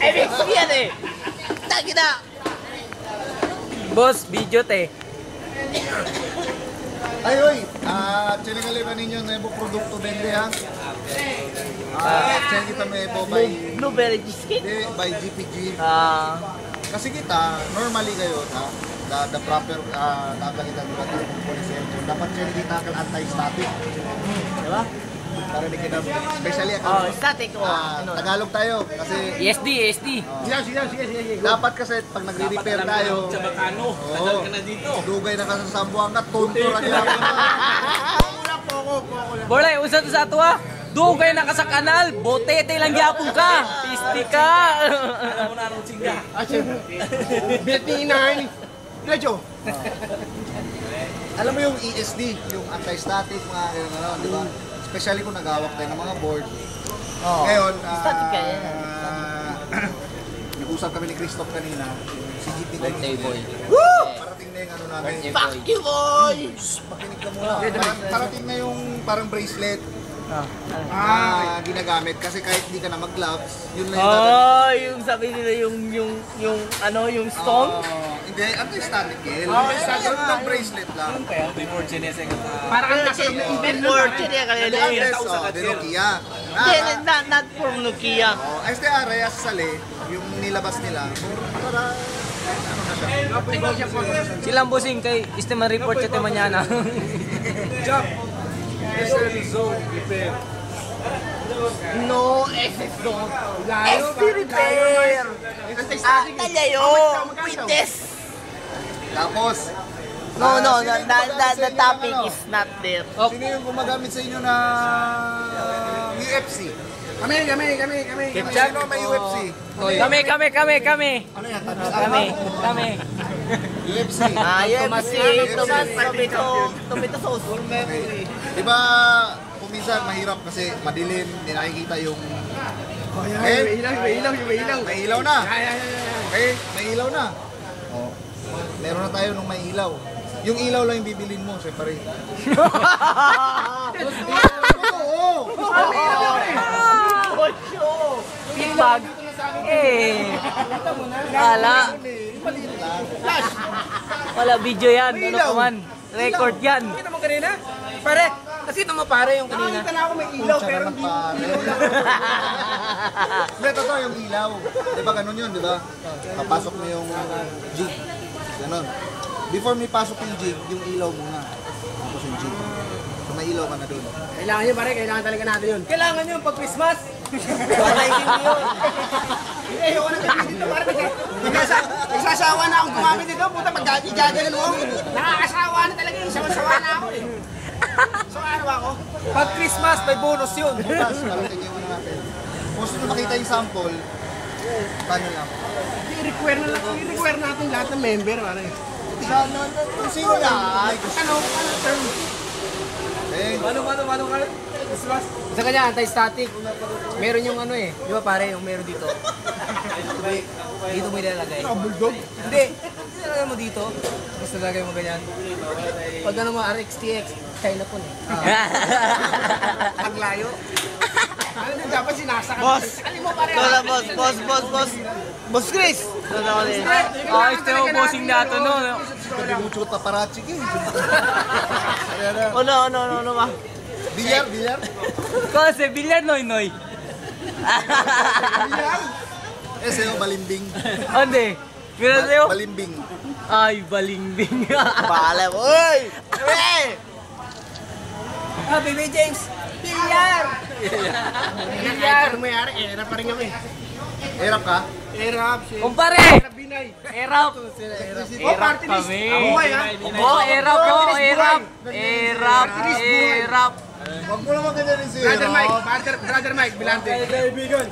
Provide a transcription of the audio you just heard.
MX yan eh. Taki na. Boss, video te. Ay, oy! Chinigali ba ninyo na ibang produkto bende ha? Chine kita may ibo by... Blueberry cheesecake? Hindi, by GPG. Kasi kita, normally kayo, the proper, nakakita diba tayo ng policy. Dapat chine kita ang anti-static. Diba? Para di kita, especially ako. Static o. Tagalog tayo, kasi... ESD. Sige. Dapat kasi pag nagre-repair tayo... Tagal ka na dito. Dugay na kasasambuhan ka, tontor ang ilapin mo. Bolay, usa to sa ato ha. Dugay na ka sa kanal, botete lang gyapon ka. Pisti ka. Alam mo na rin singa. BT9. Diretso. Alam mo yung ESD, yung anti-static, mga gano'n, di ba? Especially kung nagawak tayo ng mga board. Ngayon, Static ka yan. nag-usap kami ni Christoph kanina, si GP Birthday boy. Parating na yung ano namin. Fuck you boy! Pakinig ka muna. Parating na yung parang bracelet. Ginagamit kasi kahit hindi ka na mag-gloves, yun lang yung dadalhin. Yung sabi nila yung stone? Hindi, anti-static yun. Yung bracelet lang. Before chineseng Para kang kasunod ng before, chinya ka nila yun. Yes, de Nokia. Hindi, not from Nokia. Este area sa sali, yung nilabas nila, para ano na siya. Silang busing kay Isteman report siya mañana. No, SS zone. ST repair. Talayo. Witness. Tapos, The topic is not there. sino yung gumagamit sa inyo na UFC? Kami. Sino may UFC? Kami. Ano yan? Kami. UFC. UFC. Tomato sauce. Diba, kung minsan mahirap kasi madilim, hindi nakikita yung... May ilaw. May ilaw na. Okay, may ilaw na. Meron na tayo nung may ilaw. Yung ilaw lang yung bibilin mo, separate. Oo! Feedback. Wala. Wala video yan. Ano ka man. Record yan. Kita mo kanina? Pare, kasi ito mo pare yung kanina. Nakita na ako may ilaw pero hindi. Hindi, totoo yung ilaw. Diba ganun yun, diba? Papasok mo yung jig. Ganun. Before may pasok yung jig, yung ilaw muna. Tapos yung jig. So may ilaw ka na dun. Kailangan yun pare, kailangan talaga natin yun. Kailangan yun pag Christmas. Panayin mo yun. Ayoko na gawin dito pare kasi nagsasawa na akong gumamit dito. Puta pag gagawin mo. Nakakasawa na talaga yung sawa na ako eh. So ano ba ako? Pag Christmas may bonus yun. Bukas, karating yung ano natin. Kung gusto nyo makita yung sample, paano lang? I-require natin lahat ng member pare. Kung sino lang, may gusto. Ano term? Paano ka? Christmas? Sa kanya, anti-static. Meron yung ano eh. Di ba pare, yung meron dito. Dito mo ilalagay. Bulldog? Hindi. Ilalagay mo dito. Tapos ilalagay mo ganyan. Pag ano mo, RXTX, China po eh. Ang layo. Ano din dapat sinasakal? Boss. Sakali mo pare. Lola, boss. Boss Chris. Ito yung bossing nato no. Sabi mo chuta paparazzi ka eh. Ano ba? Bilyar? Kasi bilyar noy. Sa'yo, balimbing. Ande. Meron sa'yo? Balimbing. Ay, balingbing. Bahala mo. Uy! Baby James. Bilyar! Bilyar! Ano mayari? Erap pa rin kami. Erap ka? Erap. Kumpare! Erap Binay. Erap! Oh, party list. Kami. Buhay ha? Oh, erap. Huwag mo naman ganyan rin siya. Brother Mike, Bilante. Kaibigan.